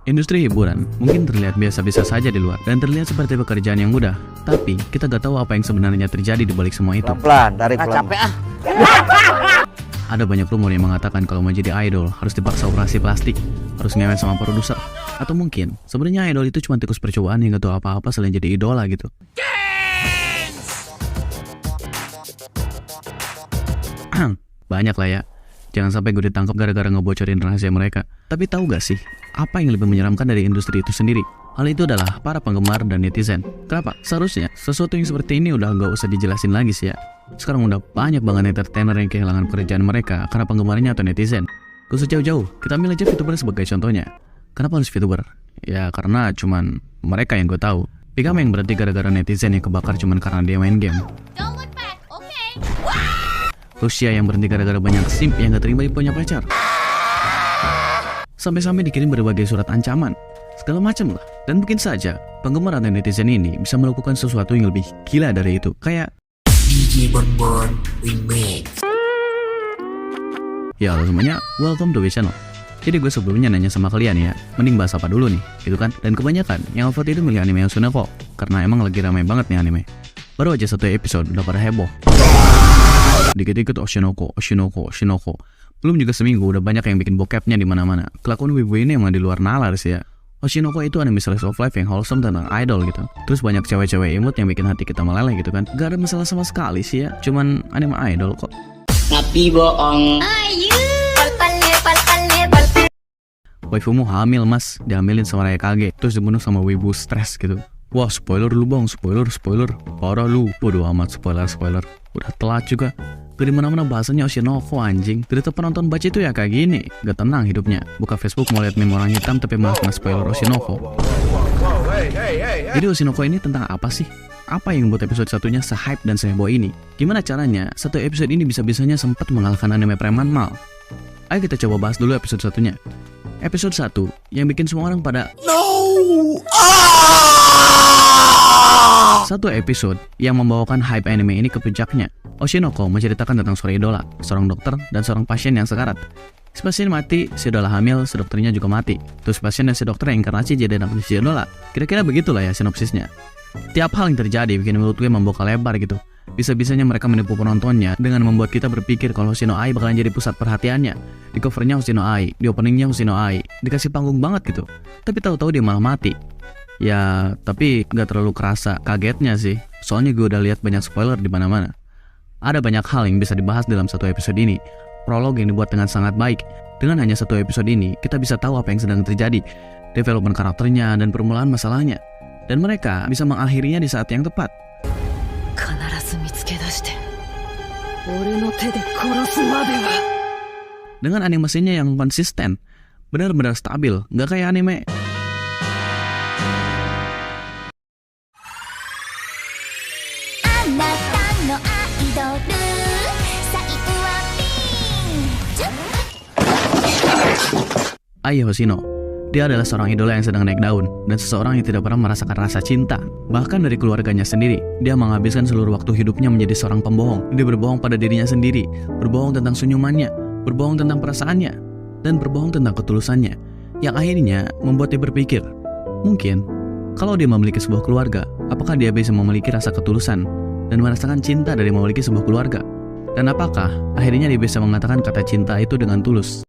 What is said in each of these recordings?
Industri hiburan mungkin terlihat biasa-biasa saja di luar dan terlihat seperti pekerjaan yang mudah, tapi kita gak tahu apa yang sebenarnya terjadi di balik semua itu. Pelan-pelan, tarik pelan. Capek ah. Ada banyak rumor yang mengatakan kalau mau jadi idol harus dipaksa operasi plastik, harus ngewek sama produser, atau mungkin sebenarnya idol itu cuma tikus percobaan yang gak tahu apa-apa selain jadi idola gitu. Banyak lah ya. Jangan sampai gue ditangkap gara-gara ngebocorin rahasia mereka. Tapi tahu gak sih, apa yang lebih menyeramkan dari industri itu sendiri? Hal itu adalah para penggemar dan netizen. Kenapa? Seharusnya sesuatu yang seperti ini udah gak usah dijelasin lagi sih ya. Sekarang udah banyak banget entertainer yang kehilangan pekerjaan mereka karena penggemarnya atau netizen. Gak usah jauh-jauh, kita ambil aja VTuber sebagai contohnya. Kenapa harus VTuber? Ya karena cuman mereka yang gue tahu. Pigame yang berhenti gara-gara netizen yang kebakar cuman karena dia main game. Rusia yang berhenti gara-gara banyak simp yang gak terima punya pacar. Sampai-sampai dikirim berbagai surat ancaman. Segala macam lah. Dan mungkin saja penggemar dan netizen ini bisa melakukan sesuatu yang lebih gila dari itu. Kayak DJ Bonbon Remix. ya halo semuanya, welcome to Channel. Jadi gue sebelumnya nanya sama kalian ya, mending bahas apa dulu nih, gitu kan? Dan kebanyakan yang upload itu milih anime Oshinoko, karena emang lagi ramai banget nih anime. Baru aja satu episode udah pada heboh. Dikit-dikit Oshinoko. Belum juga seminggu udah banyak yang bikin bokepnya di mana-mana. Kelakuan wibu ini emang di luar nalar sih ya. Oshinoko itu anime slice of life yang wholesome tentang idol gitu. Terus banyak cewek-cewek imut yang bikin hati kita meleleh gitu kan. Gak ada masalah sama sekali sih ya. Cuman anime idol kok. Tapi bohong. Waifumu hamil mas, dihamilin sama Raya Kage, terus dibunuh sama wibu stres gitu. Wah spoiler dulu bang, spoiler. Parah lu, bodo amat spoiler. Udah telat juga. Gak dimana-mana bahasanya Oshinoko anjing. Cerita penonton baca itu ya kayak gini. Gak tenang hidupnya. Buka Facebook mau lihat meme orang hitam tapi malah spoiler Oshinoko. Jadi Oshinoko ini tentang apa sih? Apa yang membuat episode satunya se-hype dan se-heboh ini? Gimana caranya satu episode ini bisa-bisanya sempat mengalahkan anime preman mal? Ayo kita coba bahas dulu episode satunya. Episode 1 yang bikin semua orang pada Satu episode yang membawakan hype anime ini ke puncaknya. Oshinoko menceritakan tentang seorang idola, seorang dokter, dan seorang pasien yang sekarat. Si pasien mati, si idola hamil, si dokternya juga mati. Terus pasien dan si dokter reinkarnasi jadi anak si idola. Kira-kira begitulah ya sinopsisnya. Tiap hal yang terjadi bikin mulut gue membuka lebar gitu. Bisa-bisanya mereka menipu penontonnya dengan membuat kita berpikir kalau Hoshino Ai bakalan jadi pusat perhatiannya. Di covernya Hoshino Ai, di openingnya Hoshino Ai, dikasih panggung banget gitu. Tapi tahu-tahu dia malah mati. Ya, tapi gak terlalu kerasa kagetnya sih. Soalnya gue udah lihat banyak spoiler di mana-mana. Ada banyak hal yang bisa dibahas dalam satu episode ini. Prolog yang dibuat dengan sangat baik. Dengan hanya satu episode ini, kita bisa tahu apa yang sedang terjadi, development karakternya dan permulaan masalahnya. Dan mereka bisa mengakhirinya di saat yang tepat. Dengan animasinya yang konsisten, benar-benar stabil, gak kayak anime. Ai Hoshino, dia adalah seorang idola yang sedang naik daun dan seseorang yang tidak pernah merasakan rasa cinta. Bahkan dari keluarganya sendiri, dia menghabiskan seluruh waktu hidupnya menjadi seorang pembohong. Dia berbohong pada dirinya sendiri, berbohong tentang senyumannya, berbohong tentang perasaannya, dan berbohong tentang ketulusannya. Yang akhirnya membuat dia berpikir, mungkin kalau dia memiliki sebuah keluarga, apakah dia bisa memiliki rasa ketulusan dan merasakan cinta dari memiliki sebuah keluarga? Dan apakah akhirnya dia bisa mengatakan kata cinta itu dengan tulus?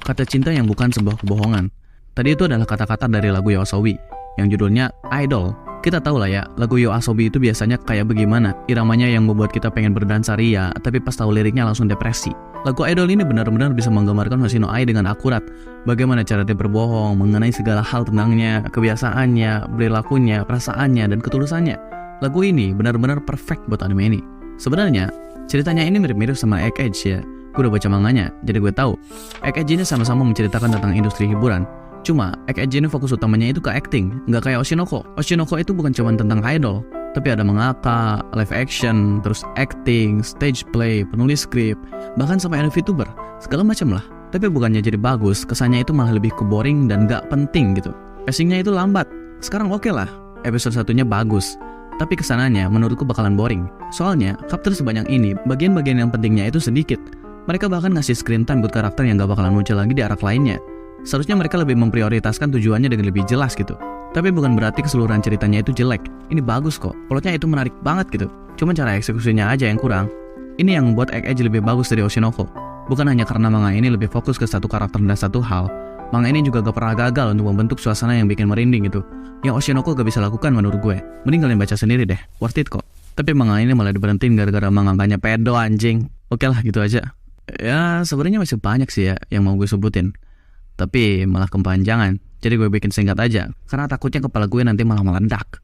Kata cinta yang bukan sebuah kebohongan. Tadi itu adalah kata-kata dari lagu YOASOBI yang judulnya Idol. Kita tahu lah ya, lagu YOASOBI itu biasanya kayak bagaimana. Iramanya yang membuat kita pengen berdansa ria, tapi pas tahu liriknya langsung depresi. Lagu Idol ini benar-benar bisa menggambarkan Hoshino Ai dengan akurat. Bagaimana cara dia berbohong mengenai segala hal tentangnya, kebiasaannya, perilakunya, perasaannya, dan ketulusannya. Lagu ini benar-benar perfect buat anime ini. Sebenarnya ceritanya ini mirip-mirip sama Egg Age ya. Gue udah baca manganya, jadi gue tahu Egg Age ini sama-sama menceritakan tentang industri hiburan. Cuma Egg Age ini fokus utamanya itu ke acting, nggak kayak Oshinoko. Oshinoko itu bukan cuma tentang idol, tapi ada mangaka, live action, terus acting, stage play, penulis skrip, bahkan sampai ada VTuber, segala macam lah. Tapi bukannya jadi bagus, kesannya itu malah lebih ke boring dan gak penting gitu. Pacingnya itu lambat. Sekarang oke lah, episode satunya bagus. Tapi kesananya menurutku bakalan boring. Soalnya, chapter sebanyak ini, bagian-bagian yang pentingnya itu sedikit. Mereka bahkan ngasih screen time buat karakter yang gak bakalan muncul lagi di arc lainnya. Seharusnya mereka lebih memprioritaskan tujuannya dengan lebih jelas gitu. Tapi bukan berarti keseluruhan ceritanya itu jelek. Ini bagus kok, plotnya itu menarik banget gitu. Cuma cara eksekusinya aja yang kurang. Ini yang membuat Egg jadi lebih bagus dari Oshinoko. Bukan hanya karena manga ini lebih fokus ke satu karakter dan satu hal. Manga ini juga gak pernah gagal untuk membentuk suasana yang bikin merinding gitu. Yang Oshinoko gak bisa lakukan menurut gue. Mending kalian baca sendiri deh, worth it kok. Tapi manga ini malah diberhentiin gara-gara mangakanya pedo anjing. Oke lah gitu aja. Ya sebenarnya masih banyak sih ya yang mau gue sebutin. Tapi malah kepanjangan. Jadi gue bikin singkat aja. Karena takutnya kepala gue nanti malah meledak.